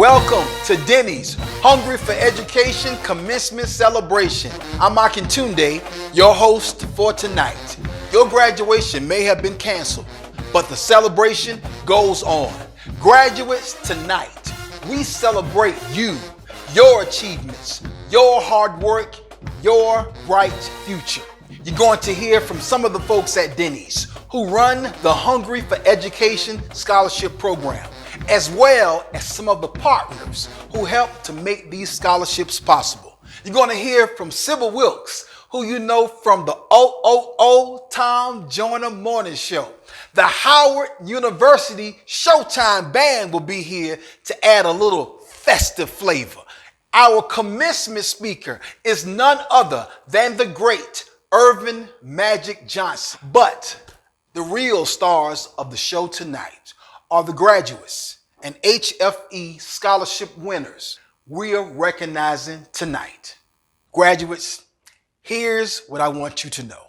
Welcome to Denny's Hungry for Education Commencement Celebration. I'm Akintunde, your host for tonight. Your graduation may have been canceled, but the celebration goes on. Graduates, tonight, we celebrate you, your achievements, your hard work, your bright future. You're going to hear from some of the folks at Denny's who run the Hungry for Education Scholarship Program, as well as some of the partners who help to make these scholarships possible. You're going to hear from Sybil Wilkes, who you know from the Tom Joyner Morning Show. The Howard University Showtime band will be here to add a little festive flavor. Our commencement speaker is none other than the great Earvin Magic Johnson. But the real stars of the show tonight are the graduates and HFE scholarship winners we are recognizing tonight. Graduates, here's what I want you to know.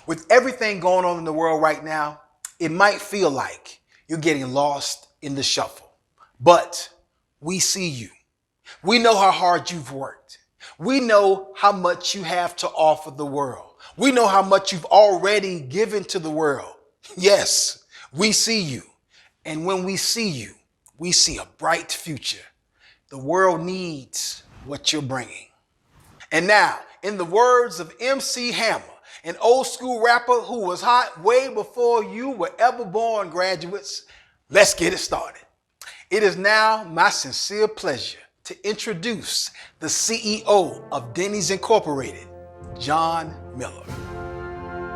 With everything going on in the world right now, it might feel like you're getting lost in the shuffle. But we see you. We know how hard you've worked. We know how much you have to offer the world. We know how much you've already given to the world. Yes, we see you. And when we see you, we see a bright future. The world needs what you're bringing. And now, in the words of MC Hammer, an old school rapper who was hot way before you were ever born, graduates, let's get it started. It is now my sincere pleasure to introduce the CEO of Denny's Incorporated, John Miller.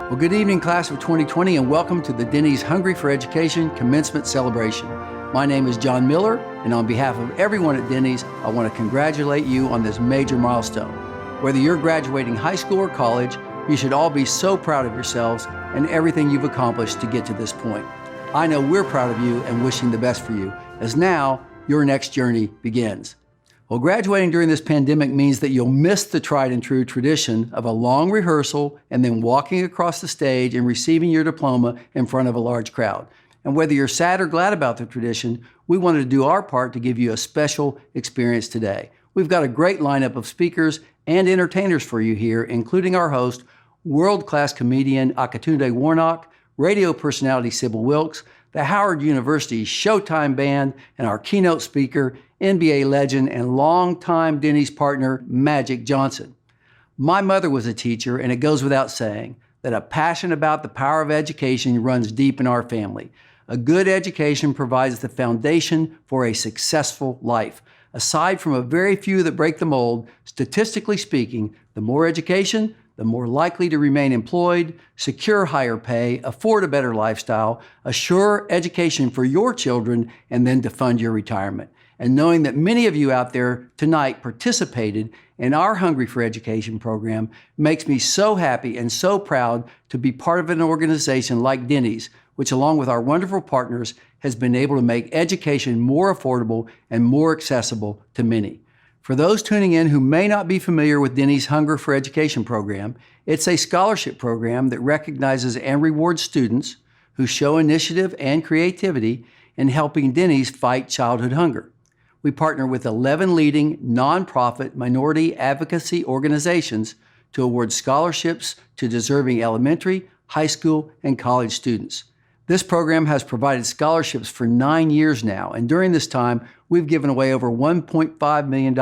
Well, good evening, class of 2020, and welcome to the Denny's Hungry for Education Commencement Celebration. My name is John Miller, and on behalf of everyone at Denny's, I want to congratulate you on this major milestone. Whether you're graduating high school or college, you should all be so proud of yourselves and everything you've accomplished to get to this point. I know we're proud of you and wishing the best for you, as now your next journey begins. Well, graduating during this pandemic means that you'll miss the tried and true tradition of a long rehearsal and then walking across the stage and receiving your diploma in front of a large crowd. And whether you're sad or glad about the tradition, we wanted to do our part to give you a special experience today. We've got a great lineup of speakers and entertainers for you here, including our host, world-class comedian Akintunde Warnock, radio personality Sybil Wilkes, the Howard University Showtime band, and our keynote speaker, NBA legend and longtime Denny's partner, Magic Johnson. My mother was a teacher, and it goes without saying that a passion about the power of education runs deep in our family. A good education provides the foundation for a successful life. Aside from a very few that break the mold, statistically speaking, the more education, the more likely to remain employed, secure higher pay, afford a better lifestyle, assure education for your children, and then to fund your retirement. And knowing that many of you out there tonight participated in our Hungry for Education program makes me so happy and so proud to be part of an organization like Denny's, which along with our wonderful partners has been able to make education more affordable and more accessible to many. For those tuning in who may not be familiar with Denny's Hunger for Education program, it's a scholarship program that recognizes and rewards students who show initiative and creativity in helping Denny's fight childhood hunger. We partner with 11 leading nonprofit minority advocacy organizations to award scholarships to deserving elementary, high school, and college students. This program has provided scholarships for 9 years now, and during this time, we've given away over $1.5 million.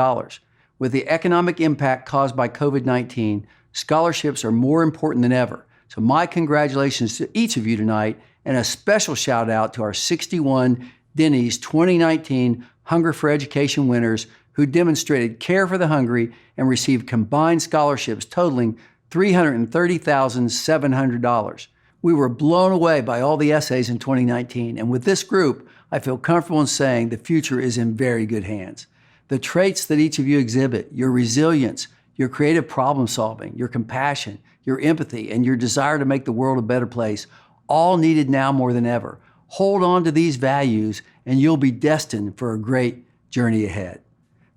With the economic impact caused by COVID-19, scholarships are more important than ever. So my congratulations to each of you tonight, and a special shout out to our 61 Denny's 2019 Hunger for Education winners who demonstrated care for the hungry and received combined scholarships totaling $330,700. We were blown away by all the essays in 2019, and with this group, I feel comfortable in saying the future is in very good hands. The traits that each of you exhibit, your resilience, your creative problem solving, your compassion, your empathy, and your desire to make the world a better place, all needed now more than ever. Hold on to these values and you'll be destined for a great journey ahead.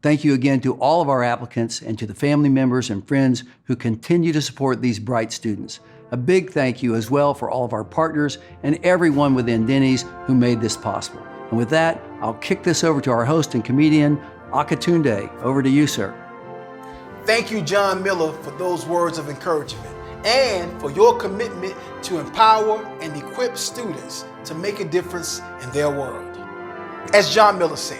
Thank you again to all of our applicants and to the family members and friends who continue to support these bright students. A big thank you as well for all of our partners and everyone within Denny's who made this possible. And with that, I'll kick this over to our host and comedian, Akintunde. Over to you, sir. Thank you, John Miller, for those words of encouragement and for your commitment to empower and equip students to make a difference in their world. As John Miller said,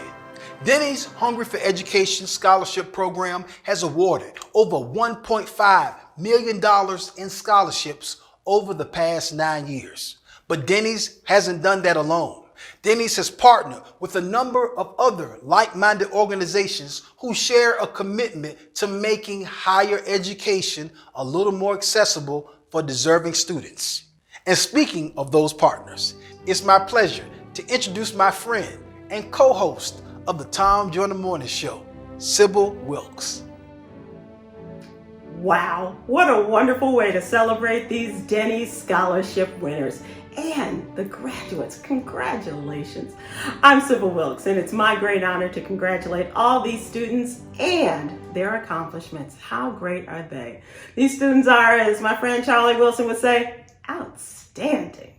Denny's Hungry for Education Scholarship Program has awarded over $1.5 million in scholarships over the past 9 years. But Denny's hasn't done that alone. Denny's has partnered with a number of other like-minded organizations who share a commitment to making higher education a little more accessible for deserving students. And speaking of those partners, it's my pleasure to introduce my friend and co-host of the Tom Joyner Morning Show, Sybil Wilkes. Wow, what a wonderful way to celebrate these Denny's scholarship winners and the graduates. Congratulations. I'm Sybil Wilkes, and it's my great honor to congratulate all these students and their accomplishments. How great are they? These students are, as my friend Charlie Wilson would say, outstanding.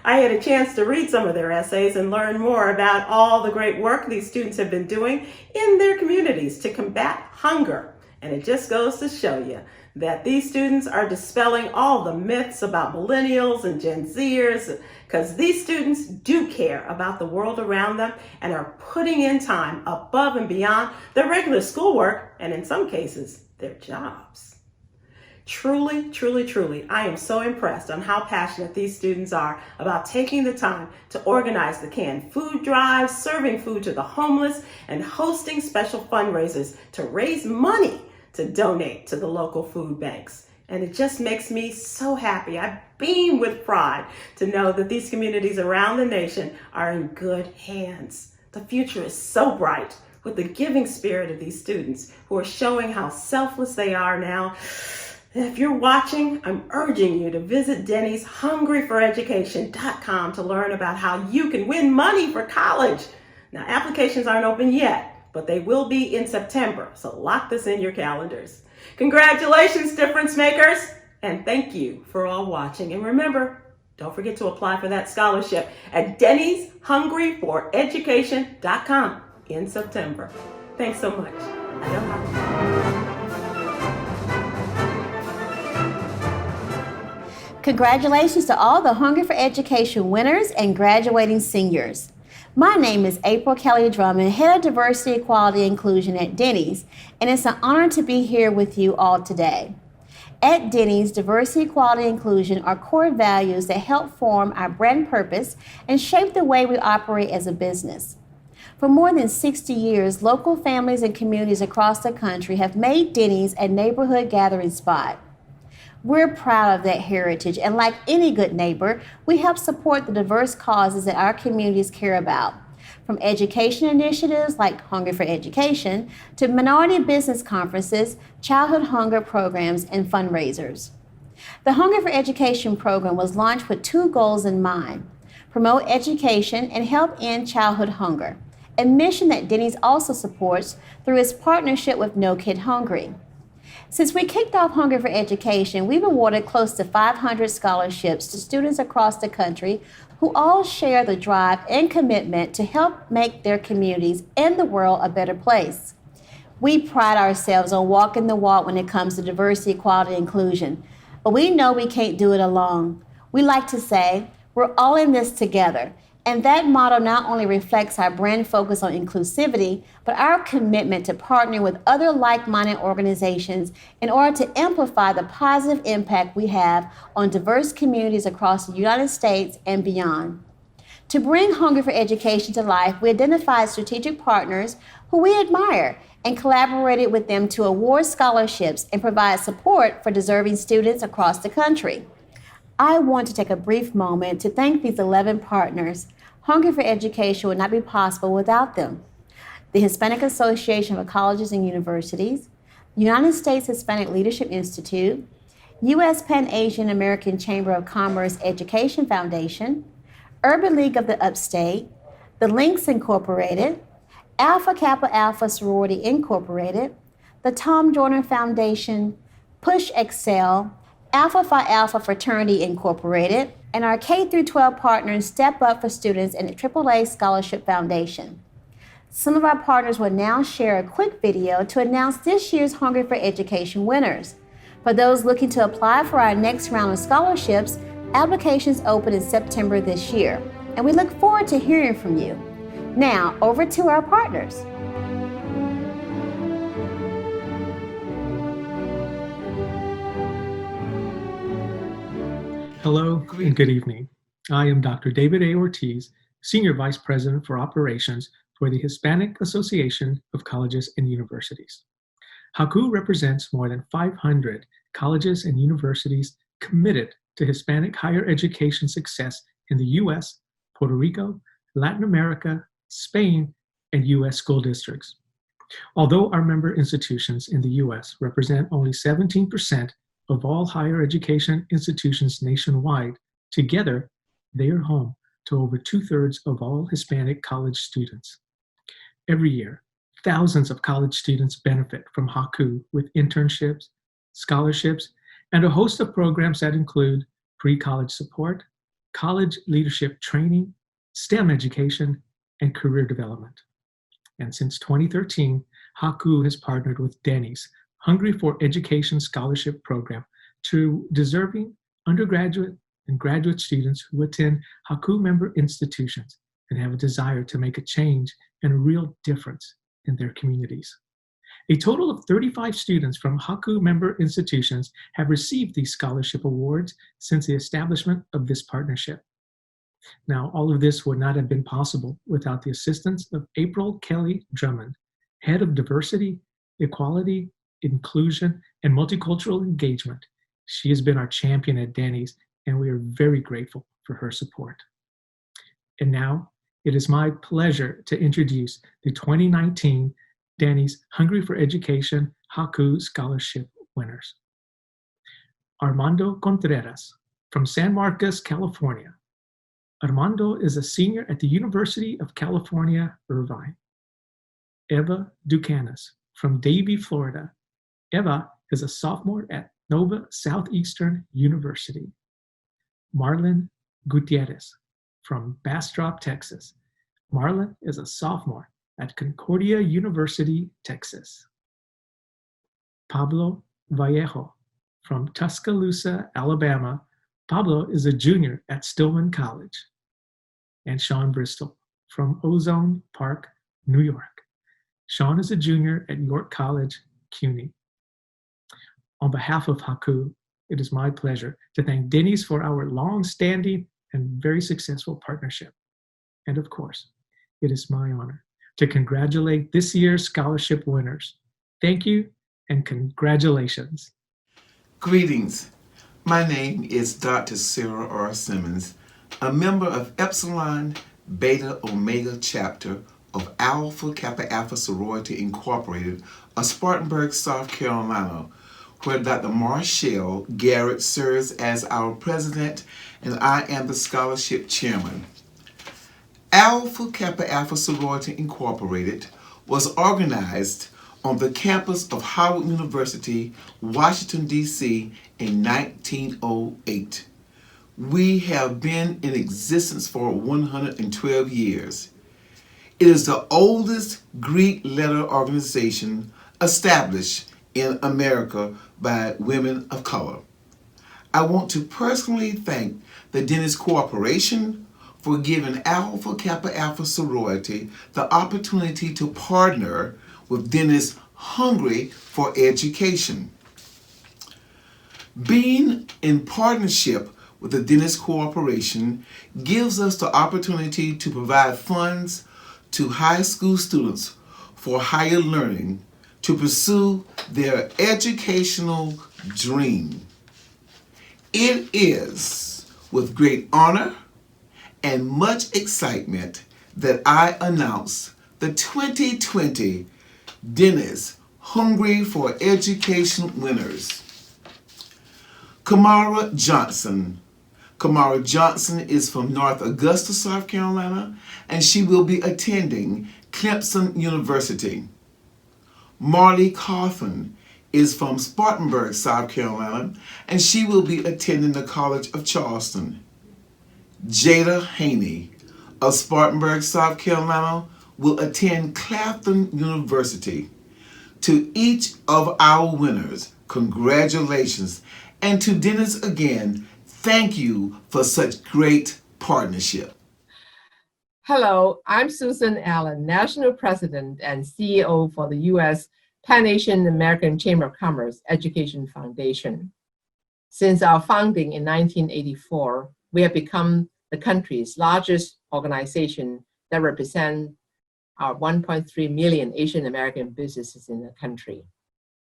I had a chance to read some of their essays and learn more about all the great work these students have been doing in their communities to combat hunger. And it just goes to show you that these students are dispelling all the myths about millennials and Gen Zers, because these students do care about the world around them and are putting in time above and beyond their regular schoolwork and in some cases, their jobs. Truly, truly, truly, I am so impressed on how passionate these students are about taking the time to organize the canned food drives, serving food to the homeless, and hosting special fundraisers to raise money to donate to the local food banks. And it just makes me so happy. I beam with pride to know that these communities around the nation are in good hands. The future is so bright with the giving spirit of these students who are showing how selfless they are now. If you're watching, I'm urging you to visit Denny's hungryforeducation.com to learn about how you can win money for college. Now, applications aren't open yet, but they will be in September, so lock this in your calendars. Congratulations, difference makers, and thank you for all watching. And remember, don't forget to apply for that scholarship at Denny's hungryforeducation.com in September. Thanks so much. Congratulations to all the Hungry for Education winners and graduating seniors. My name is April Kelly Drummond, Head of Diversity, Equality, and Inclusion at Denny's, and it's an honor to be here with you all today. At Denny's, diversity, equality, and inclusion are core values that help form our brand purpose and shape the way we operate as a business. For more than 60 years, local families and communities across the country have made Denny's a neighborhood gathering spot. We're proud of that heritage, and like any good neighbor, we help support the diverse causes that our communities care about, from education initiatives like Hungry for Education to minority business conferences, childhood hunger programs, and fundraisers. The Hungry for Education program was launched with two goals in mind: promote education and help end childhood hunger, a mission that Denny's also supports through its partnership with No Kid Hungry. Since we kicked off Hungry for Education, we've awarded close to 500 scholarships to students across the country who all share the drive and commitment to help make their communities and the world a better place. We pride ourselves on walking the walk when it comes to diversity, equality, and inclusion, but we know we can't do it alone. We like to say, we're all in this together. And that motto not only reflects our brand focus on inclusivity, but our commitment to partner with other like-minded organizations in order to amplify the positive impact we have on diverse communities across the United States and beyond. To bring Hungry for Education to life, we identified strategic partners who we admire and collaborated with them to award scholarships and provide support for deserving students across the country. I want to take a brief moment to thank these 11 partners. Hungry for Education would not be possible without them. The Hispanic Association of Colleges and Universities, United States Hispanic Leadership Institute, U.S. Pan-Asian American Chamber of Commerce Education Foundation, Urban League of the Upstate, the Links Incorporated, Alpha Kappa Alpha Sorority Incorporated, the Tom Joyner Foundation, Push Excel, Alpha Phi Alpha Fraternity Incorporated, and our K-12 partners Step Up for Students and the AAA Scholarship Foundation. Some of our partners will now share a quick video to announce this year's Hungry for Education winners. For those looking to apply for our next round of scholarships, applications open in September this year, and we look forward to hearing from you. Now, over to our partners. Hello and good evening. I am Dr. David A. Ortiz, Senior Vice President for Operations for the Hispanic Association of Colleges and Universities. HACU represents more than 500 colleges and universities committed to Hispanic higher education success in the U.S., Puerto Rico, Latin America, Spain, and U.S. school districts. Although our member institutions in the U.S. represent only 17% of all higher education institutions nationwide, together they are home to over 2/3 of all Hispanic college students. Every year, thousands of college students benefit from HACU with internships, scholarships, and a host of programs that include pre-college support, college leadership training, STEM education, and career development. And since 2013, HACU has partnered with Denny's Hungry for Education Scholarship Program to deserving undergraduate and graduate students who attend HACU member institutions and have a desire to make a change and a real difference in their communities. A total of 35 students from HACU member institutions have received these scholarship awards since the establishment of this partnership. Now, all of this would not have been possible without the assistance of April Kelly Drummond, Head of Diversity, Equality, Inclusion, and Multicultural Engagement. She has been our champion at Denny's, and we are very grateful for her support. And now, it is my pleasure to introduce the 2019 Denny's Hungry for Education HACU Scholarship winners. Armando Contreras from San Marcos, California. Armando is a senior at the University of California, Irvine. Eva Ducanas from Davie, Florida. Eva is a sophomore at Nova Southeastern University. Marlon Gutierrez from Bastrop, Texas. Marlon is a sophomore at Concordia University, Texas. Pablo Vallejo from Tuscaloosa, Alabama. Pablo is a junior at Stillman College. And Sean Bristol from Ozone Park, New York. Sean is a junior at York College, CUNY. On behalf of HACU, it is my pleasure to thank Denny's for our long-standing and very successful partnership. And of course, it is my honor to congratulate this year's scholarship winners. Thank you and congratulations. Greetings. My name is Dr. Sarah R. Simmons, a member of Epsilon Beta Omega chapter of Alpha Kappa Alpha Sorority Incorporated of Spartanburg, South Carolina, where Dr. Marshall Garrett serves as our president and I am the scholarship chairman. Alpha Kappa Alpha Sorority Incorporated was organized on the campus of Howard University, Washington, D.C. in 1908. We have been in existence for 112 years. It is the oldest Greek letter organization established in America by women of color. I want to personally thank the Denny's Corporation for giving Alpha Kappa Alpha Sorority the opportunity to partner with Denny's Hungry for Education. Being in partnership with the Denny's Corporation gives us the opportunity to provide funds to high school students for higher learning to pursue their educational dream. It is with great honor and much excitement that I announce the 2020 Denny's Hungry for Education winners. Kamara Johnson. Kamara Johnson is from North Augusta, South Carolina, and she will be attending Clemson University. Marley Coffin is from Spartanburg, South Carolina, and she will be attending the College of Charleston. Jada Haney of Spartanburg, South Carolina, will attend Claflin University. To each of our winners, congratulations. And to Dennis again, thank you for such great partnership. Hello, I'm Susan Allen, National President and CEO for the U.S. Pan-Asian American Chamber of Commerce Education Foundation. Since our founding in 1984, we have become the country's largest organization that represents our 1.3 million Asian American businesses in the country.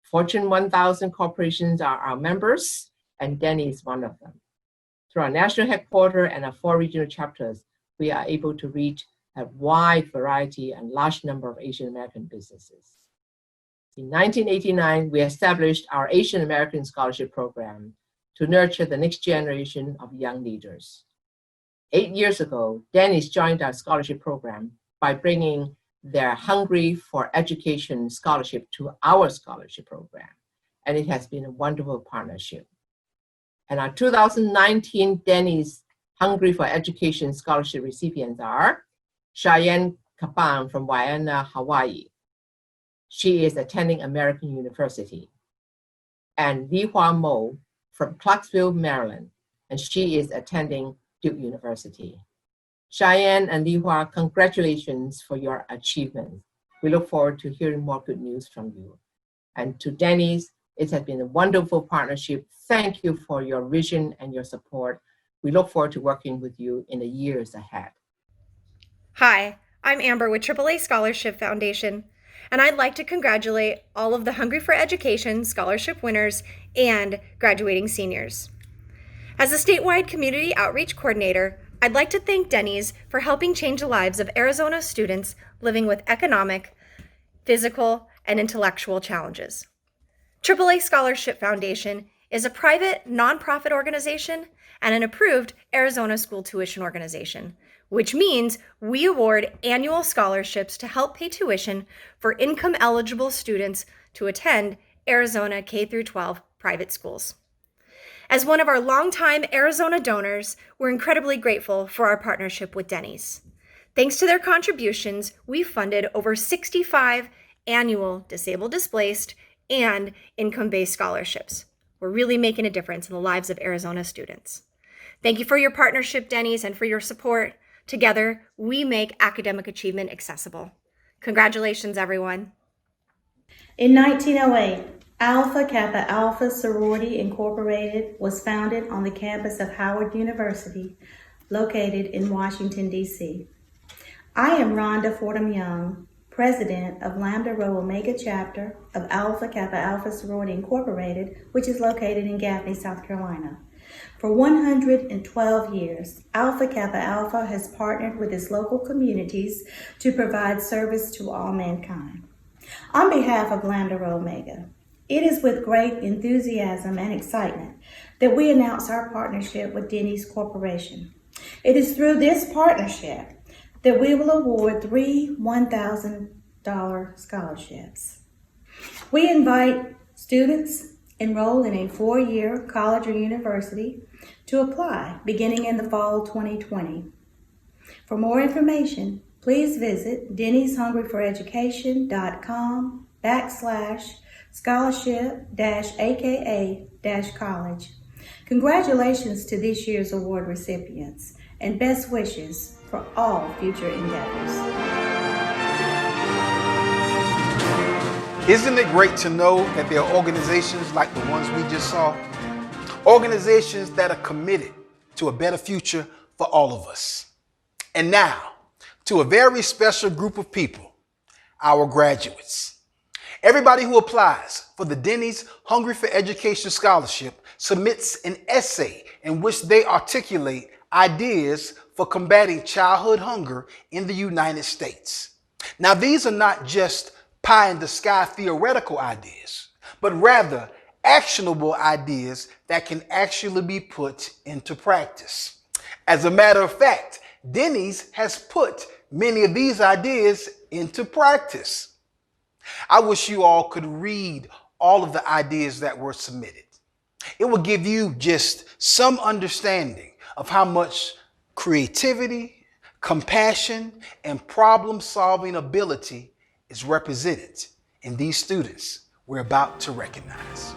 Fortune 1000 corporations are our members, and Denny is one of them. Through our national headquarters and our 4 regional chapters, we are able to reach a wide variety and large number of Asian American businesses. In 1989, we established our Asian American Scholarship Program to nurture the next generation of young leaders. 8 years ago, Denny's joined our scholarship program by bringing their Hungry for Education scholarship to our scholarship program, and it has been a wonderful partnership. And our 2019 Denny's Hungry for Education scholarship recipients are Cheyenne Kapang from Waiana, Hawaii. She is attending American University. And Li Hua Mo from Clarksville, Maryland, and she is attending Duke University. Cheyenne and Li Hua, congratulations for your achievements. We look forward to hearing more good news from you. And to Denny's, it has been a wonderful partnership. Thank you for your vision and your support. We look forward to working with you in the years ahead. Hi, I'm Amber with AAA Scholarship Foundation, and I'd like to congratulate all of the Hungry for Education scholarship winners and graduating seniors. As a statewide community outreach coordinator, I'd like to thank Denny's for helping change the lives of Arizona students living with economic, physical, and intellectual challenges. AAA Scholarship Foundation is a private, nonprofit organization and an approved Arizona school tuition organization, which means we award annual scholarships to help pay tuition for income-eligible students to attend Arizona K-12 private schools. As one of our longtime Arizona donors, we're incredibly grateful for our partnership with Denny's. Thanks to their contributions, we funded over 65 annual disabled, displaced, and income-based scholarships. We're really making a difference in the lives of Arizona students. Thank you for your partnership, Denny's, and for your support. Together, we make academic achievement accessible. Congratulations, everyone. In 1908, Alpha Kappa Alpha Sorority Incorporated was founded on the campus of Howard University, located in Washington, D.C. I am Rhonda Fordham Young, President of Lambda Rho Omega Chapter of Alpha Kappa Alpha Sorority Incorporated, which is located in Gaffney, South Carolina. For 112 years, Alpha Kappa Alpha has partnered with its local communities to provide service to all mankind. On behalf of Lambda Rho Omega, it is with great enthusiasm and excitement that we announce our partnership with Denny's Corporation. It is through this partnership that we will award 3 $1,000 scholarships. We invite students enrolled in a 4-year college or university to apply beginning in the fall 2020. For more information, please visit dennyshungryforeducation.com/scholarship-aka-college. Congratulations to this year's award recipients and best wishes for all future endeavors. Isn't it great to know that there are organizations like the ones we just saw? Organizations that are committed to a better future for all of us. And now, to a very special group of people, our graduates. Everybody who applies for the Denny's Hungry for Education Scholarship submits an essay in which they articulate ideas for combating childhood hunger in the United States. Now, these are not just pie-in-the-sky theoretical ideas, but rather actionable ideas that can actually be put into practice. As a matter of fact, Denny's has put many of these ideas into practice. I wish you all could read all of the ideas that were submitted. It will give you just some understanding of how much creativity, compassion, and problem-solving ability is represented in these students we're about to recognize.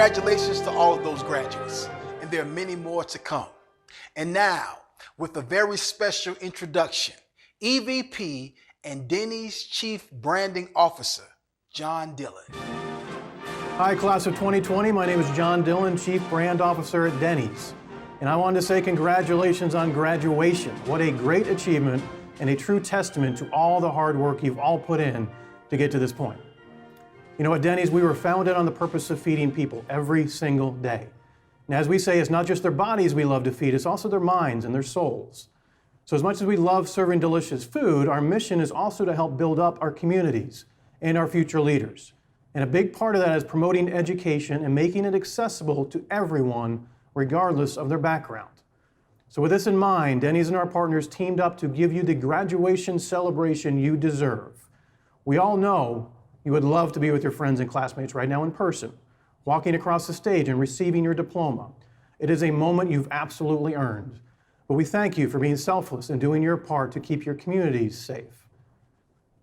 Congratulations to all of those graduates, and there are many more to come. And now, with a very special introduction, EVP and Denny's Chief Branding Officer, John Dillon. Hi, class of 2020. My name is John Dillon, Chief Brand Officer at Denny's. And I wanted to say congratulations on graduation. What a great achievement and a true testament to all the hard work you've all put in to get to this point. You know, at Denny's, we were founded on the purpose of feeding people every single day. And as we say, it's not just their bodies we love to feed, it's also their minds and their souls. So as much as we love serving delicious food, our mission is also to help build up our communities and our future leaders. And a big part of that is promoting education and making it accessible to everyone, regardless of their background. So with this in mind, Denny's and our partners teamed up to give you the graduation celebration you deserve. We all know you would love to be with your friends and classmates right now in person, walking across the stage and receiving your diploma. It is a moment you've absolutely earned. But we thank you for being selfless and doing your part to keep your communities safe.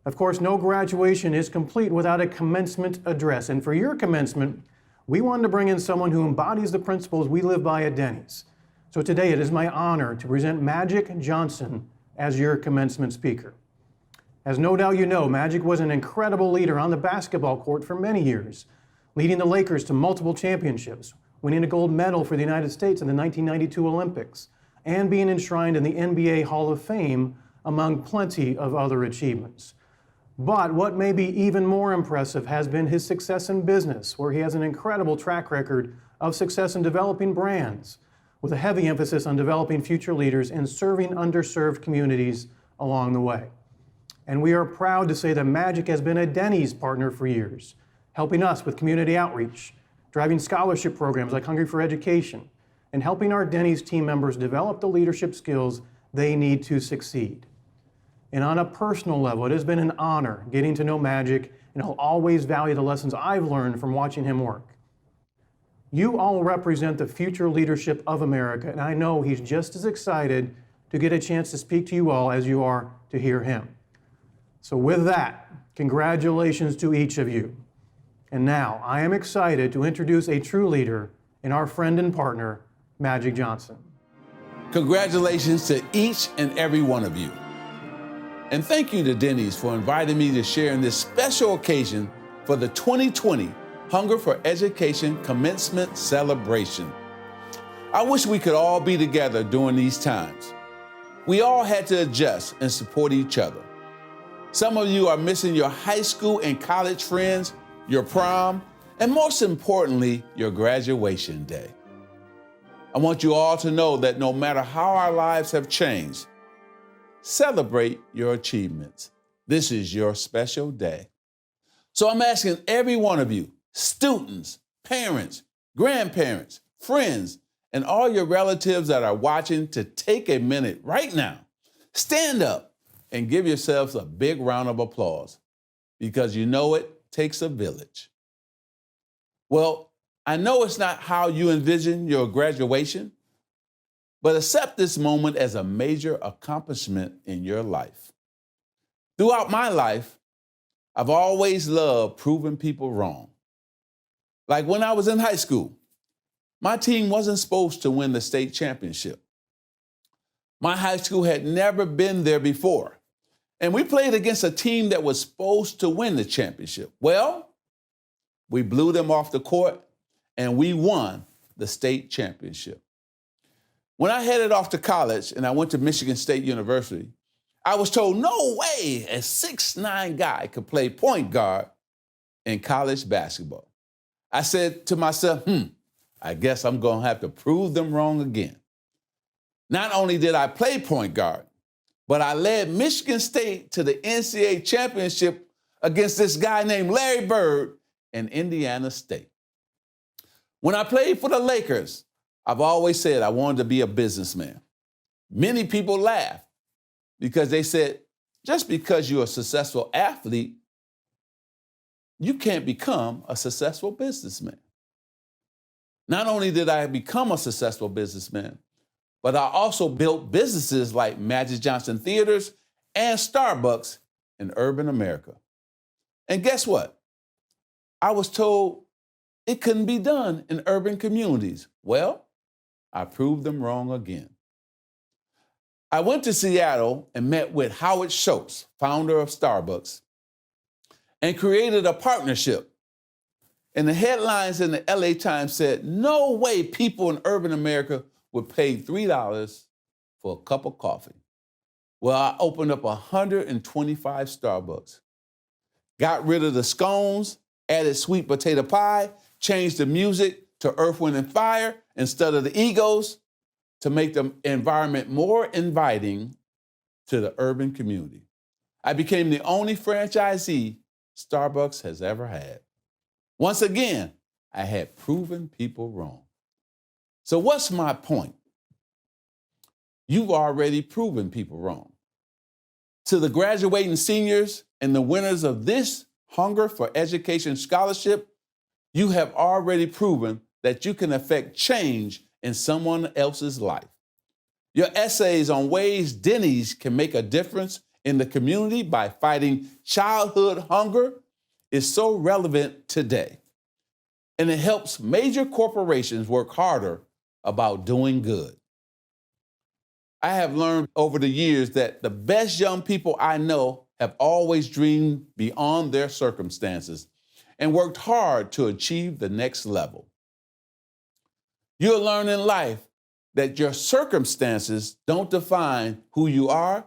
Of course, no graduation is complete without a commencement address. And for your commencement, we wanted to bring in someone who embodies the principles we live by at Denny's. So today it is my honor to present Magic Johnson as your commencement speaker. As no doubt you know, Magic was an incredible leader on the basketball court for many years, leading the Lakers to multiple championships, winning a gold medal for the United States in the 1992 Olympics, and being enshrined in the NBA Hall of Fame, among plenty of other achievements. But what may be even more impressive has been his success in business, where he has an incredible track record of success in developing brands, with a heavy emphasis on developing future leaders and serving underserved communities along the way. And we are proud to say that Magic has been a Denny's partner for years, helping us with community outreach, driving scholarship programs like Hungry for Education, and helping our Denny's team members develop the leadership skills they need to succeed. And on a personal level, it has been an honor getting to know Magic, and I'll always value the lessons I've learned from watching him work. You all represent the future leadership of America, and I know he's just as excited to get a chance to speak to you all as you are to hear him. So with that, congratulations to each of you. And now, I am excited to introduce a true leader and our friend and partner, Magic Johnson. Congratulations to each and every one of you. And thank you to Denny's for inviting me to share in this special occasion for the 2020 Hunger for Education Commencement Celebration. I wish we could all be together during these times. We all had to adjust and support each other. Some of you are missing your high school and college friends, your prom, and most importantly, your graduation day. I want you all to know that no matter how our lives have changed, celebrate your achievements. This is your special day. So I'm asking every one of you, students, parents, grandparents, friends, and all your relatives that are watching to take a minute right now, stand up and give yourselves a big round of applause, because you know it takes a village. Well, I know it's not how you envision your graduation, but accept this moment as a major accomplishment in your life. Throughout my life, I've always loved proving people wrong. Like when I was in high school, my team wasn't supposed to win the state championship. My high school had never been there before, and we played against a team that was supposed to win the championship. Well, we blew them off the court, and we won the state championship. When I headed off to college and I went to Michigan State University, I was told no way a 6'9" guy could play point guard in college basketball. I said to myself, I guess I'm gonna have to prove them wrong again. Not only did I play point guard, but I led Michigan State to the NCAA championship against this guy named Larry Bird in Indiana State. When I played for the Lakers, I've always said I wanted to be a businessman. Many people laugh because they said, just because you're a successful athlete, you can't become a successful businessman. Not only did I become a successful businessman, but I also built businesses like Magic Johnson Theaters and Starbucks in urban America. And guess what? I was told it couldn't be done in urban communities. Well, I proved them wrong again. I went to Seattle and met with Howard Schultz, founder of Starbucks, and created a partnership. And the headlines in the LA Times said, no way people in urban America would pay $3 for a cup of coffee. Well, I opened up 125 Starbucks, got rid of the scones, added sweet potato pie, changed the music to Earth, Wind, and Fire instead of the Egos to make the environment more inviting to the urban community. I became the only franchisee Starbucks has ever had. Once again, I had proven people wrong. So what's my point? you've already proven people wrong. To the graduating seniors and the winners of this Hunger for Education Scholarship, you have already proven that you can affect change in someone else's life. Your essays on ways Denny's can make a difference in the community by fighting childhood hunger is so relevant today. And it helps major corporations work harder about doing good. I have learned over the years that the best young people I know have always dreamed beyond their circumstances and worked hard to achieve the next level. You'll learn in life that your circumstances don't define who you are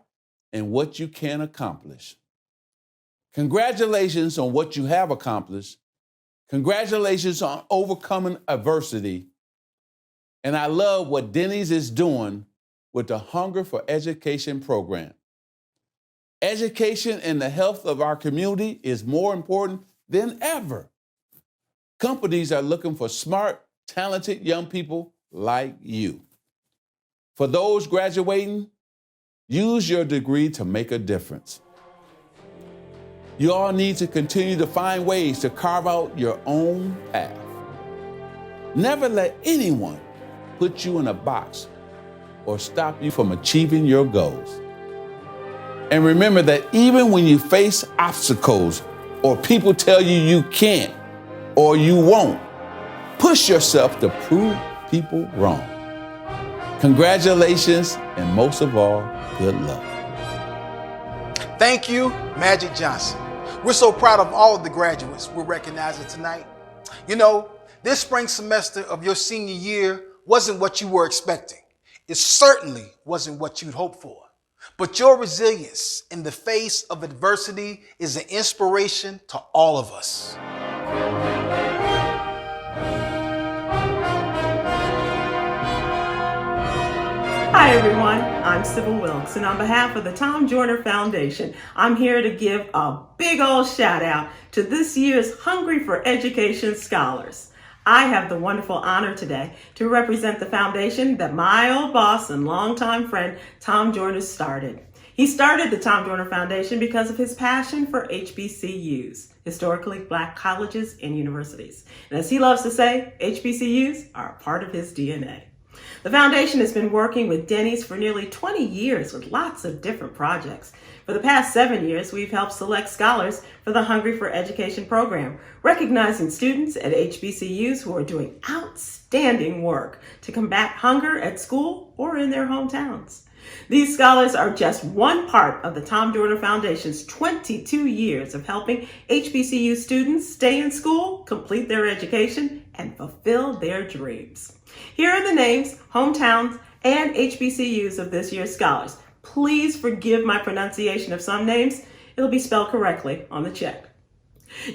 and what you can accomplish. Congratulations on what you have accomplished. Congratulations on overcoming adversity. And I love what Denny's is doing with the Hunger for Education program. Education and the health of our community is more important than ever. Companies are looking for smart, talented young people like you. For those graduating, use your degree to make a difference. You all need to continue to find ways to carve out your own path. Never let anyone put you in a box or stop you from achieving your goals. And remember that even when you face obstacles or people tell you you can't or you won't, push yourself to prove people wrong. Congratulations, and most of all, good luck. Thank you, Magic Johnson. We're so proud of all of the graduates we're recognizing tonight. You know, this spring semester of your senior year wasn't what you were expecting. It certainly wasn't what you'd hoped for. But your resilience in the face of adversity is an inspiration to all of us. Hi everyone, I'm Sybil Wilkes, and on behalf of the Joyner Foundation, I'm here to give a big old shout out to this year's Hungry for Education scholars. I have the wonderful honor today to represent the foundation that my old boss and longtime friend Tom Joyner started. He started the Tom Joyner Foundation because of his passion for HBCUs, historically Black colleges and universities. And as he loves to say, HBCUs are a part of his DNA. The foundation has been working with Denny's for nearly 20 years with lots of different projects. For the past 7 years, we've helped select scholars for the Hungry for Education program, recognizing students at HBCUs who are doing outstanding work to combat hunger at school or in their hometowns. These scholars are just one part of the Tom Joyner Foundation's 22 years of helping HBCU students stay in school, complete their education, and fulfill their dreams. Here are the names, hometowns, and HBCUs of this year's scholars. Please forgive my pronunciation of some names. It'll be spelled correctly on the check.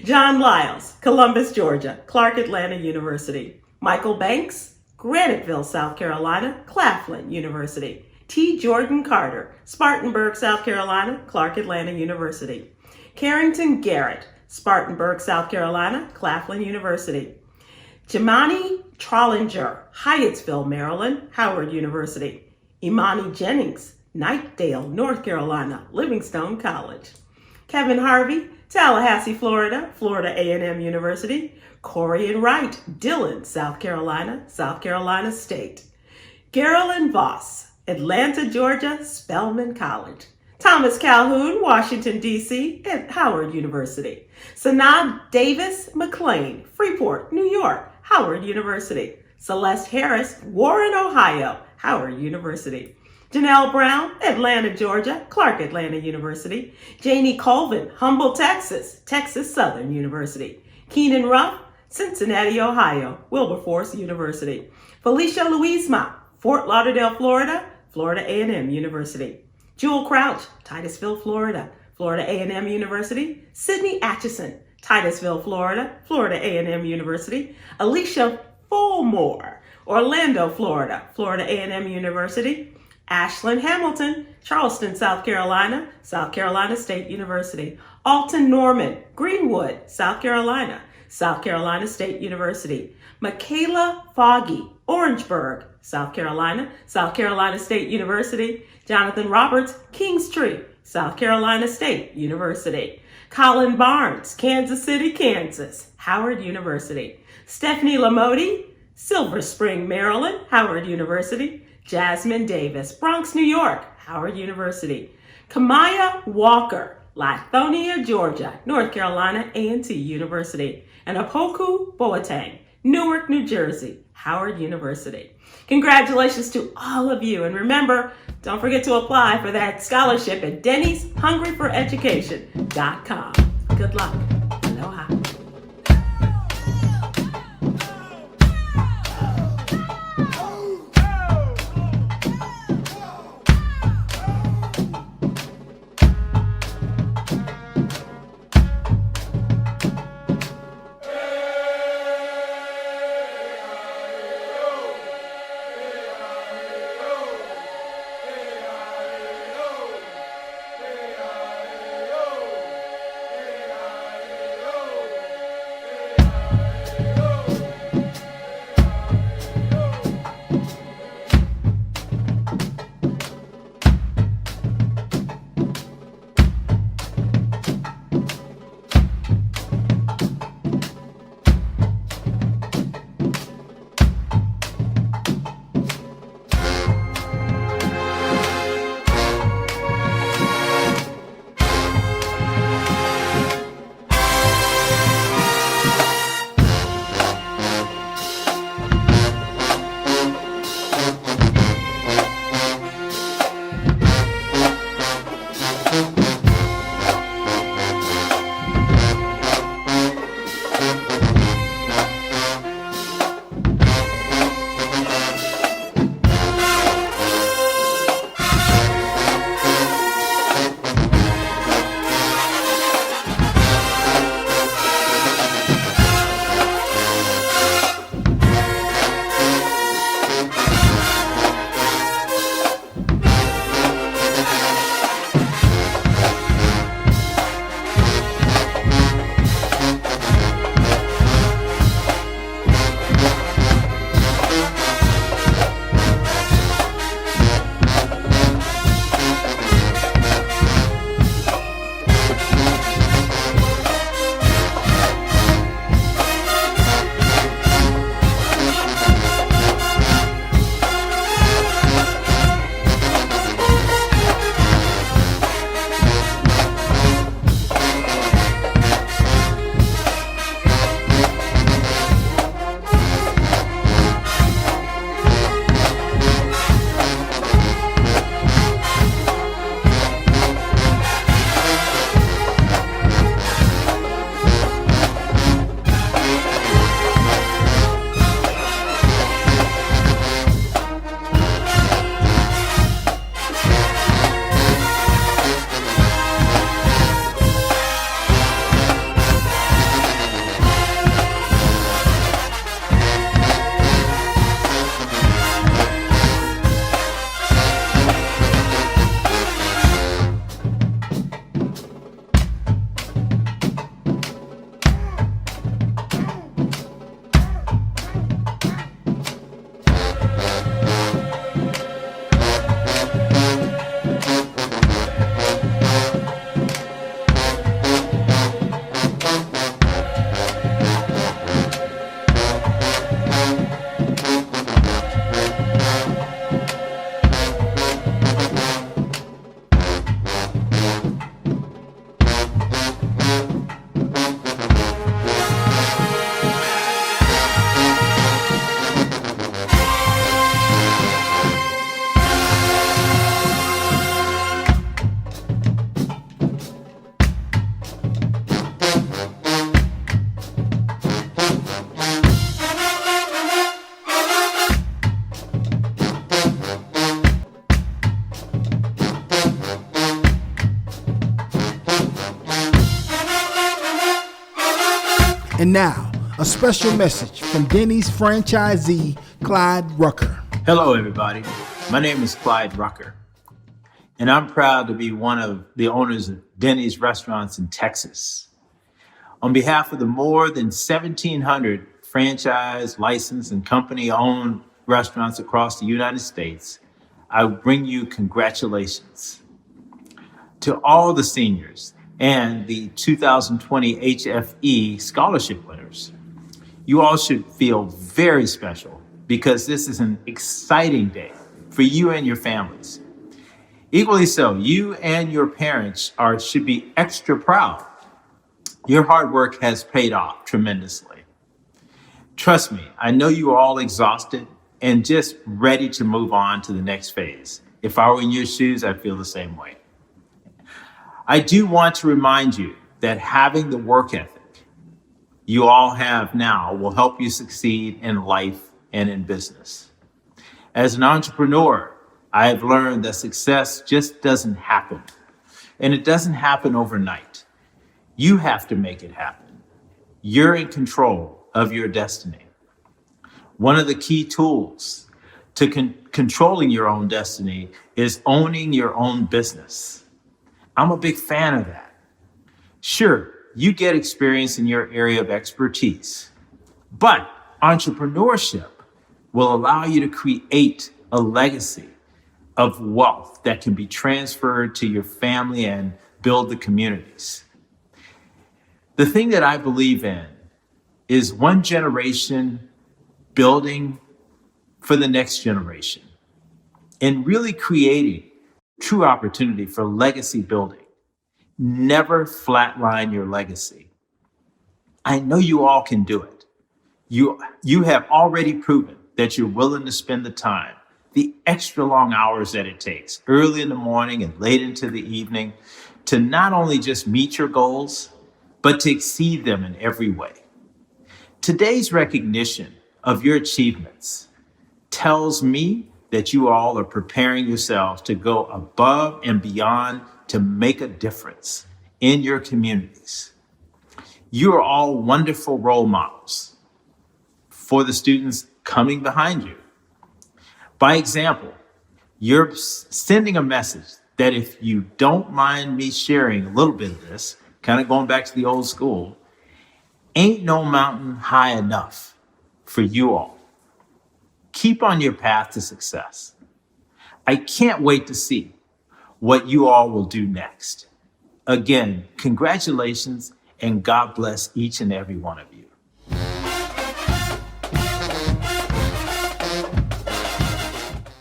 John Lyles, Columbus, Georgia, Clark Atlanta University. Michael Banks, Graniteville, South Carolina, Claflin University. T. Jordan Carter, Spartanburg, South Carolina, Clark Atlanta University. Carrington Garrett, Spartanburg, South Carolina, Claflin University. Jimani Trollinger, Hyattsville, Maryland, Howard University. Imani Jennings, Knightdale, North Carolina, Livingstone College. Kevin Harvey, Tallahassee, Florida, Florida A&M University. Corian Wright, Dillon, South Carolina State. Geraldine Voss, Atlanta, Georgia, Spelman College. Thomas Calhoun, Washington, D.C., at Howard University. Sanad Davis McLean, Freeport, New York, Howard University. Celeste Harris, Warren, Ohio, Howard University. Janelle Brown, Atlanta, Georgia, Clark Atlanta University. Janie Colvin, Humboldt, Texas, Texas Southern University. Keenan Ruff, Cincinnati, Ohio, Wilberforce University. Felicia Louisma, Fort Lauderdale, Florida, Florida A&M University. Jewel Crouch, Titusville, Florida, Florida A&M University. Sydney Atchison, Titusville, Florida, Florida A&M University. Alicia Fulmore, Orlando, Florida, Florida A&M University. Ashlyn Hamilton, Charleston, South Carolina State University. Alton Norman, Greenwood, South Carolina State University. Michaela Foggy, Orangeburg, South Carolina, South Carolina State University. Jonathan Roberts, Kingstree, South Carolina State University. Colin Barnes, Kansas City, Kansas, Howard University. Stephanie Lamoti, Silver Spring, Maryland, Howard University. Jasmine Davis, Bronx, New York, Howard University. Kamaya Walker, Lithonia, Georgia, North Carolina, A&T University. And Apoku Boateng, Newark, New Jersey, Howard University. Congratulations to all of you. And remember, don't forget to apply for that scholarship at Denny'sHungryForEducation.com. Good luck. Aloha. And now, a special message from Denny's franchisee, Clyde Rucker. Hello, everybody. My name is Clyde Rucker, and I'm proud to be one of the owners of Denny's restaurants in Texas. On behalf of the more than 1,700 franchise, licensed, and company-owned restaurants across the United States, I bring you congratulations. To all the seniors and the 2020 HFE scholarship winners, you all should feel very special because this is an exciting day for you and your families. Equally so, you and your parents should be extra proud. Your hard work has paid off tremendously. Trust me, I know you are all exhausted and just ready to move on to the next phase. If I were in your shoes, I'd feel the same way. I do want to remind you that having the work ethic you all have now will help you succeed in life and in business. As an entrepreneur, I have learned that success just doesn't happen, and it doesn't happen overnight. You have to make it happen. You're in control of your destiny. One of the key tools to controlling your own destiny is owning your own business. I'm a big fan of that. Sure, you get experience in your area of expertise, but entrepreneurship will allow you to create a legacy of wealth that can be transferred to your family and build the communities. The thing that I believe in is one generation building for the next generation and really creating true opportunity for legacy building. Never flatline your legacy. I know you all can do it. You have already proven that you're willing to spend the time, the extra long hours that it takes, early in the morning and late into the evening, to not only just meet your goals, but to exceed them in every way. Today's recognition of your achievements tells me that you all are preparing yourselves to go above and beyond to make a difference in your communities. You are all wonderful role models for the students coming behind you. By example, you're sending a message that if you don't mind me sharing a little bit of this, kind of going back to the old school, ain't no mountain high enough for you all. Keep on your path to success. I can't wait to see what you all will do next. Again, congratulations and God bless each and every one of you.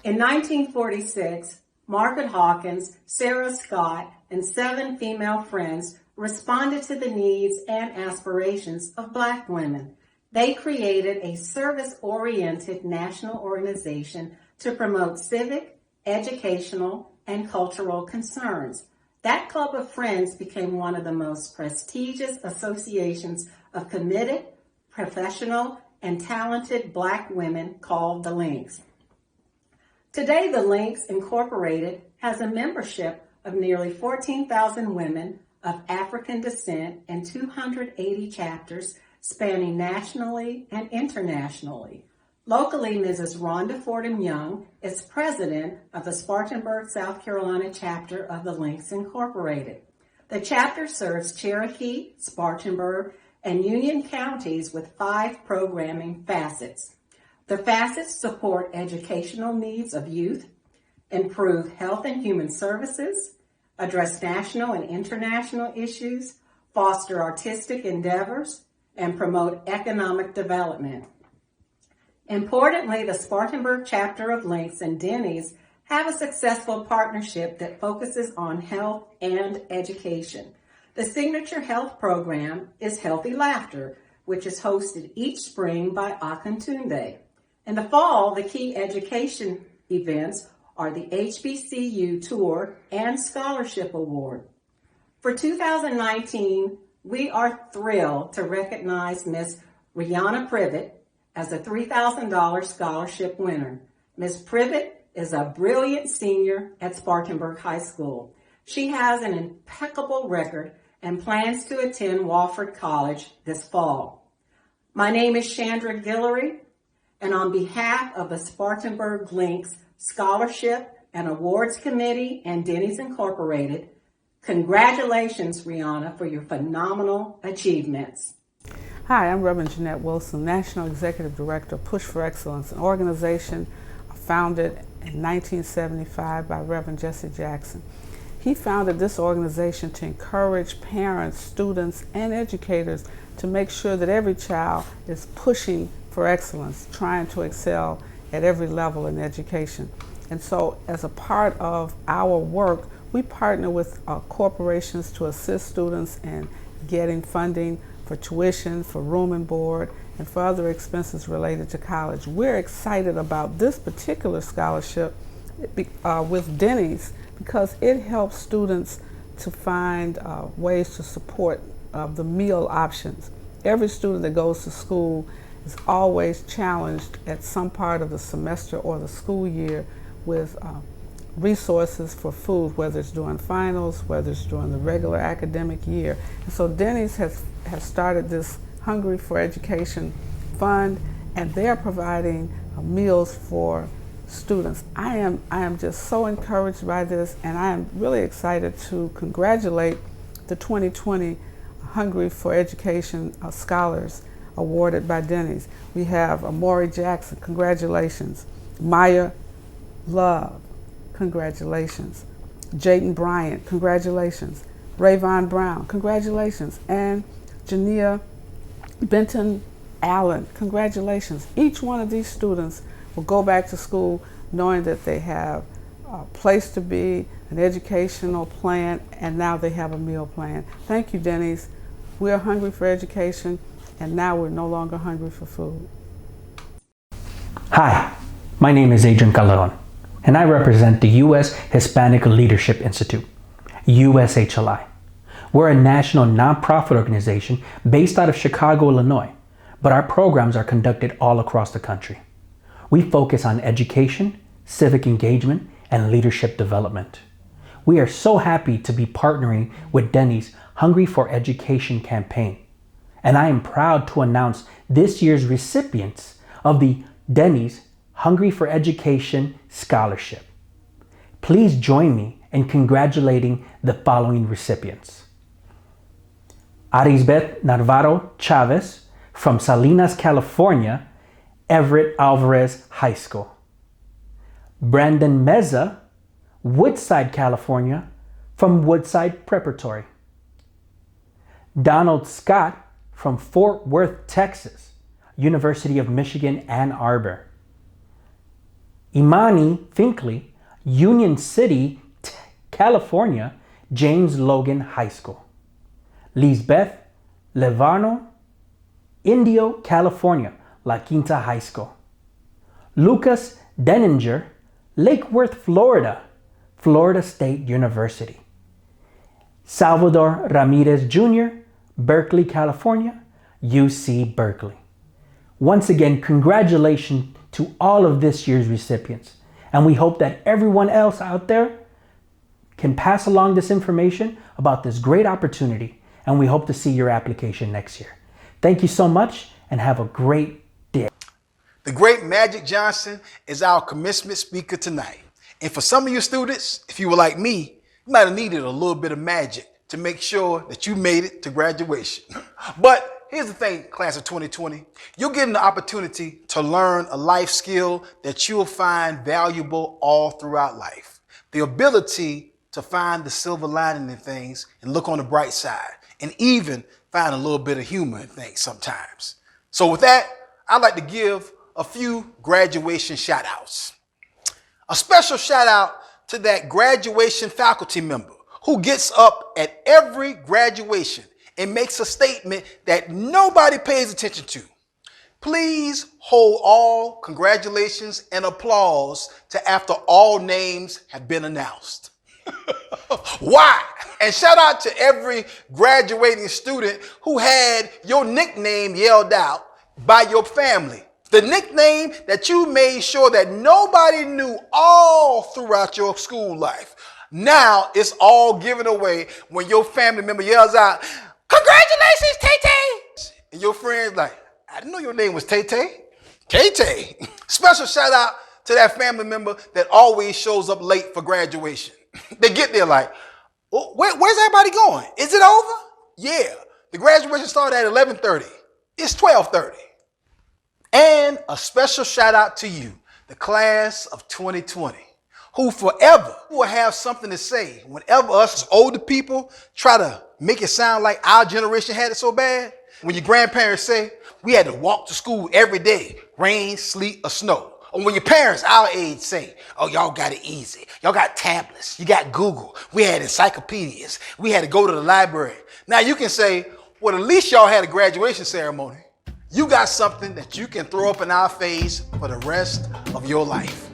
In 1946, Margaret Hawkins, Sarah Scott, and 7 female friends responded to the needs and aspirations of Black women. They created a service-oriented national organization to promote civic, educational, and cultural concerns. That club of friends became one of the most prestigious associations of committed, professional, and talented Black women called the Links. Today, the Links Incorporated has a membership of nearly 14,000 women of African descent in 280 chapters spanning nationally and internationally. Locally, Mrs. Rhonda Fordham Young is president of the Spartanburg, South Carolina chapter of the Links Incorporated. The chapter serves Cherokee, Spartanburg, and Union counties with 5 programming facets. The facets support educational needs of youth, improve health and human services, address national and international issues, foster artistic endeavors, and promote economic development. Importantly, the Spartanburg chapter of Links and Denny's have a successful partnership that focuses on health and education. The signature health program is Healthy Laughter, which is hosted each spring by Akintunde. In the fall, the key education events are the HBCU Tour and Scholarship Award. For 2019, we are thrilled to recognize Ms. Rihanna Privet as a $3,000 scholarship winner. Ms. Privet is a brilliant senior at Spartanburg High School. She has an impeccable record and plans to attend Wofford College this fall. My name is Chandra Guillory, and on behalf of the Spartanburg Links Scholarship and Awards Committee and Denny's Incorporated, congratulations, Rihanna, for your phenomenal achievements. Hi, I'm Reverend Jeanette Wilson, National Executive Director of Push for Excellence, an organization founded in 1975 by Reverend Jesse Jackson. He founded this organization to encourage parents, students, and educators to make sure that every child is pushing for excellence, trying to excel at every level in education. And so as a part of our work, we partner with corporations to assist students in getting funding for tuition, for room and board, and for other expenses related to college. We're excited about this particular scholarship with Denny's because it helps students to find ways to support the meal options. Every student that goes to school is always challenged at some part of the semester or the school year with resources for food, whether it's during finals, whether it's during the regular academic year. And so Denny's has started this Hungry for Education fund, and they're providing meals for students. I am just so encouraged by this, and I am really excited to congratulate the 2020 Hungry for Education scholars awarded by Denny's. We have Amori Jackson, congratulations. Maya Love, congratulations. Jayden Bryant, congratulations. Rayvon Brown, congratulations. And Jania Benton Allen, congratulations. Each one of these students will go back to school knowing that they have a place to be, an educational plan, and now they have a meal plan. Thank you, Denny's. We're hungry for education, and now we're no longer hungry for food. Hi, my name is Adrian Calderon, and I represent the U.S. Hispanic Leadership Institute, USHLI. We're a national nonprofit organization based out of Chicago, Illinois, but our programs are conducted all across the country. We focus on education, civic engagement, and leadership development. We are so happy to be partnering with Denny's Hungry for Education campaign, and I am proud to announce this year's recipients of the Denny's Hungry for Education Scholarship. Please join me in congratulating the following recipients. Arisbeth Narvaro Chavez from Salinas, California, Everett Alvarez High School. Brandon Meza, Woodside, California, from Woodside Preparatory. Donald Scott from Fort Worth, Texas, University of Michigan, Ann Arbor. Imani Finkley, Union City, California, James Logan High School. Lisbeth Levarno, Indio, California, La Quinta High School. Lucas Denninger, Lake Worth, Florida, Florida State University. Salvador Ramirez Jr., Berkeley, California, UC Berkeley. Once again, congratulations to all of this year's recipients, and we hope that everyone else out there can pass along this information about this great opportunity, and we hope to see your application next year. Thank you so much, and have a great day. The great Magic Johnson is our commencement speaker tonight. And for some of you students, if you were like me, you might have needed a little bit of magic to make sure that you made it to graduation. But here's the thing, class of 2020, you're getting the opportunity to learn a life skill that you'll find valuable all throughout life. The ability to find the silver lining in things and look on the bright side, and even find a little bit of humor in things sometimes. So with that, I'd like to give a few graduation shout outs. A special shout out to that graduation faculty member who gets up at every graduation and makes a statement that nobody pays attention to. Please hold all congratulations and applause to after all names have been announced. Why? And shout out to every graduating student who had your nickname yelled out by your family. The nickname that you made sure that nobody knew all throughout your school life. Now it's all given away when your family member yells out, "Congratulations, Tay-Tay!" And your friend's like, "I didn't know your name was Tay-Tay." Tay-Tay. Special shout out to that family member that always shows up late for graduation. They get there like, "Where's everybody going? Is it over?" "Yeah, the graduation started at 11:30. It's 12:30. And a special shout out to you, the class of 2020, who forever will have something to say whenever us older people try to make it sound like our generation had it so bad. When your grandparents say, we had to walk to school every day, rain, sleet, or snow. Or when your parents our age say, oh, y'all got it easy. Y'all got tablets. You got Google. We had encyclopedias. We had to go to the library. Now you can say, well, at least y'all had a graduation ceremony. You got something that you can throw up in our face for the rest of your life.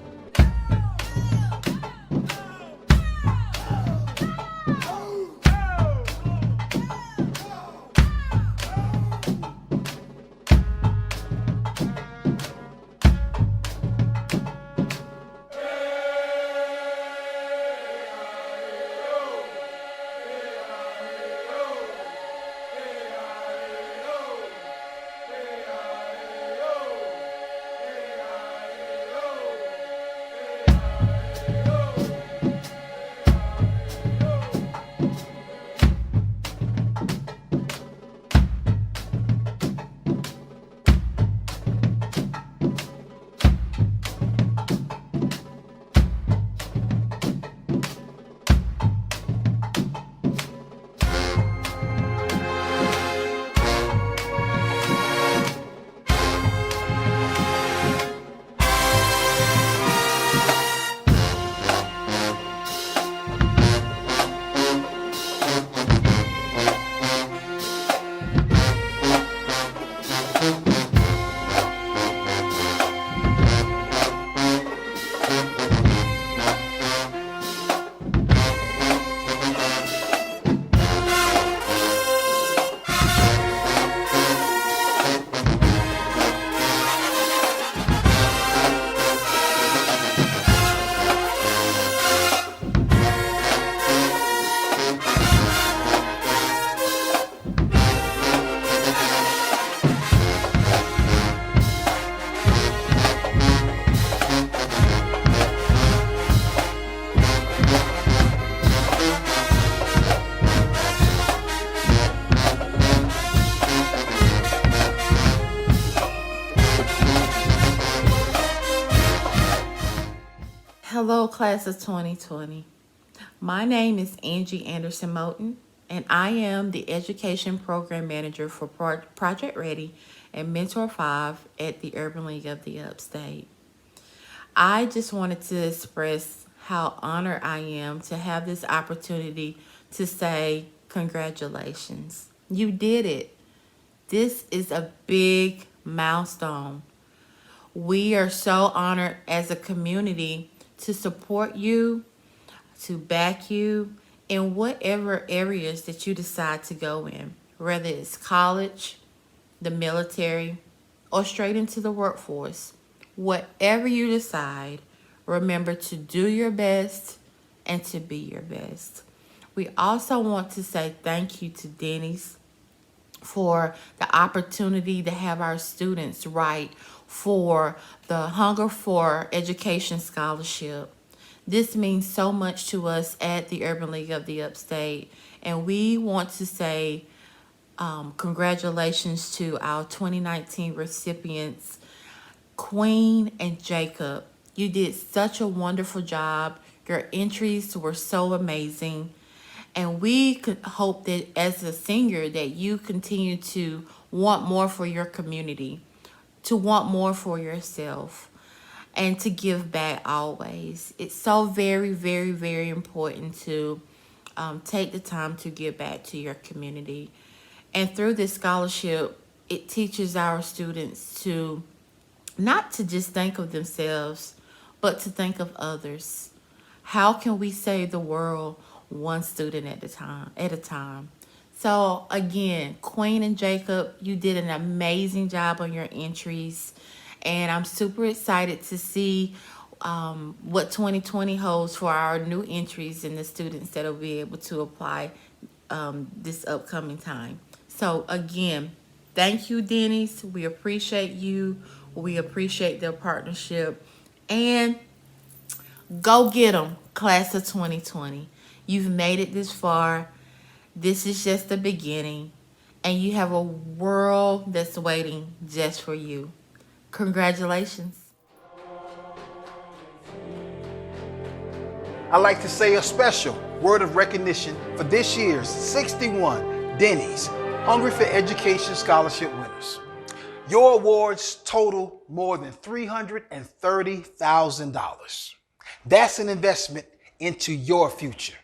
Hello, class of 2020. My name is Angie Anderson Moten, and I am the Education Program Manager for Project Ready and Mentor 5 at the Urban League of the Upstate. I just wanted to express how honored I am to have this opportunity to say congratulations. You did it. This is a big milestone. We are so honored as a community to support you, to back you in whatever areas that you decide to go in, whether it's college, the military, or straight into the workforce. Whatever you decide, remember to do your best and to be your best. We also want to say thank you to Denny's for the opportunity to have our students write for the Hunger for Education Scholarship. This means so much to us at the Urban League of the Upstate, and we want to say congratulations to our 2019 recipients, Queen and Jacob. You did such a wonderful job. Your entries were so amazing. And we could hope that as a senior that you continue to want more for your community, to want more for yourself, and to give back always. It's so very, very, very important to take the time to give back to your community. And through this scholarship, it teaches our students to not to just think of themselves, but to think of others. How can we save the world one student at a time? So again, Queen and Jacob, you did an amazing job on your entries, and I'm super excited to see what 2020 holds for our new entries and the students that will be able to apply this upcoming time. So again, thank you, Denny's. We appreciate you. We appreciate their partnership, and go get them, class of 2020. You've made it this far. This is just the beginning, and you have a world that's waiting just for you. Congratulations. I'd like to say a special word of recognition for this year's 61 Denny's Hungry for Education Scholarship winners. Your awards total more than $330,000. That's an investment into your future.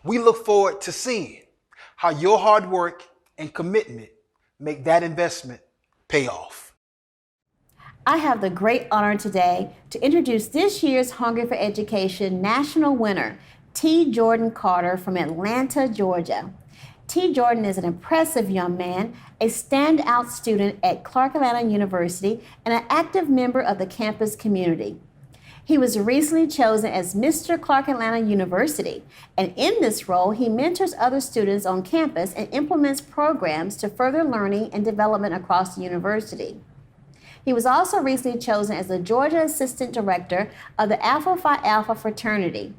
We look forward to seeing how your hard work and commitment make that investment pay off. I have the great honor today to introduce this year's Hungry for Education national winner, T. Jordan Carter from Atlanta, Georgia. T. Jordan is an impressive young man, a standout student at Clark Atlanta University, and an active member of the campus community. He was recently chosen as Mr. Clark Atlanta University, and in this role, he mentors other students on campus and implements programs to further learning and development across the university. He was also recently chosen as the Georgia Assistant Director of the Alpha Phi Alpha fraternity.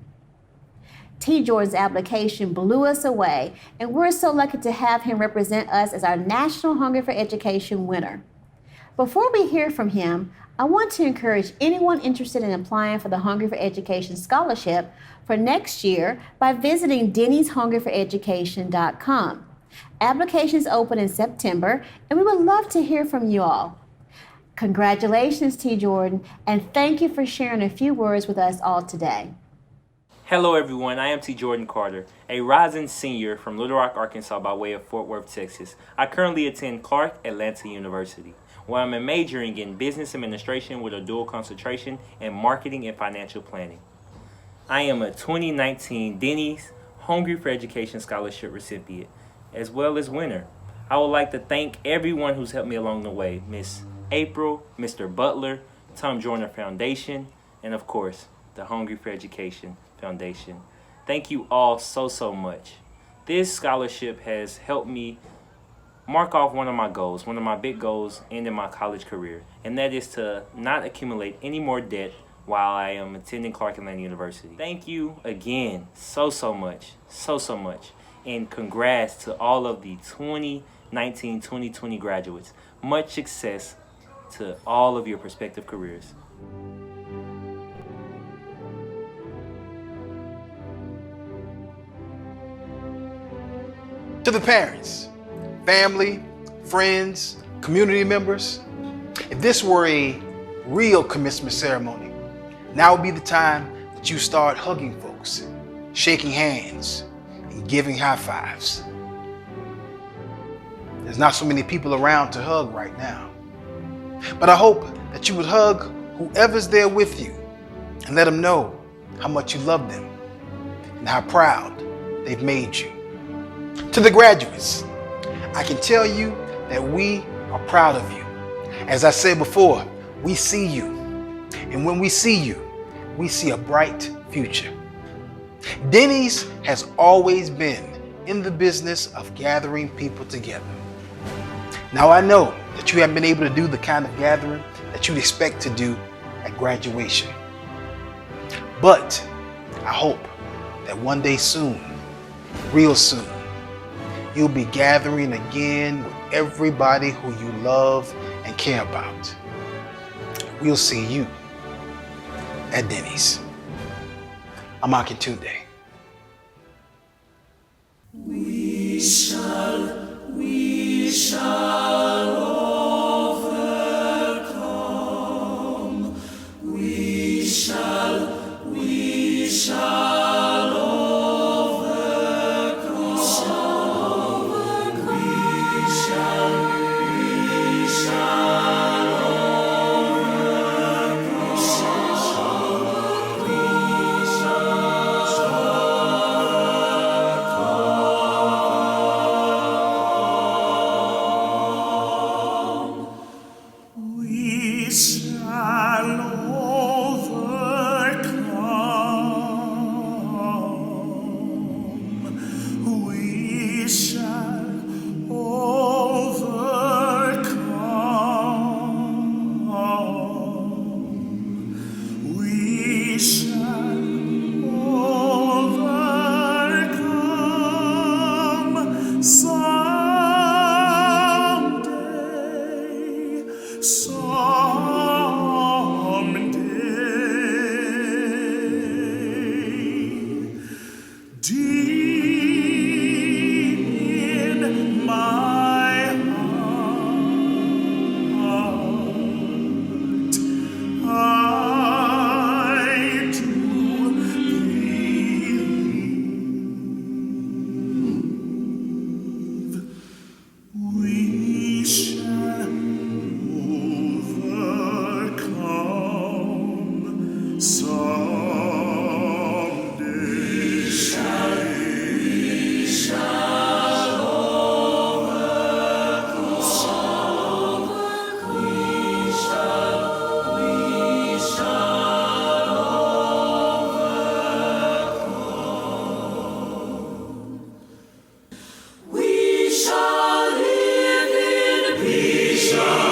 T. Jordan's application blew us away, and we're so lucky to have him represent us as our National Hunger for Education winner. Before we hear from him, I want to encourage anyone interested in applying for the Hungry for Education Scholarship for next year by visiting Denny'sHungryForEducation.com. Applications open in September, and we would love to hear from you all. Congratulations, T. Jordan, and thank you for sharing a few words with us all today. Hello everyone, I am T. Jordan Carter, a rising senior from Little Rock, Arkansas by way of Fort Worth, Texas. I currently attend Clark Atlanta University, where I'm majoring in business administration with a dual concentration in marketing and financial planning. I am a 2019 Denny's Hungry for Education Scholarship recipient, as well as winner. I would like to thank everyone who's helped me along the way, Miss April, Mr. Butler, Joyner Foundation, and of course, the Hungry for Education Foundation. Thank you all so much. This scholarship has helped me mark off one of my goals, one of my big goals ending my college career, and that is to not accumulate any more debt while I am attending Clark Atlanta University. Thank you again so much, and congrats to all of the 2019-2020 graduates. Much success to all of your prospective careers. To the parents, family, friends, community members, if this were a real commencement ceremony, now would be the time that you start hugging folks, shaking hands, and giving high fives. There's not so many people around to hug right now. But I hope that you would hug whoever's there with you and let them know how much you love them and how proud they've made you. To the graduates, I can tell you that we are proud of you. As I said before, we see you. And when we see you, we see a bright future. Denny's has always been in the business of gathering people together. Now I know that you haven't been able to do the kind of gathering that you'd expect to do at graduation. But I hope that one day soon, real soon, you'll be gathering again with everybody who you love and care about. We'll see you at Denny's. I'm Akintunde. We shall overcome. We shall overcome. We shall overcome. We shall overcome. We shall live in peace.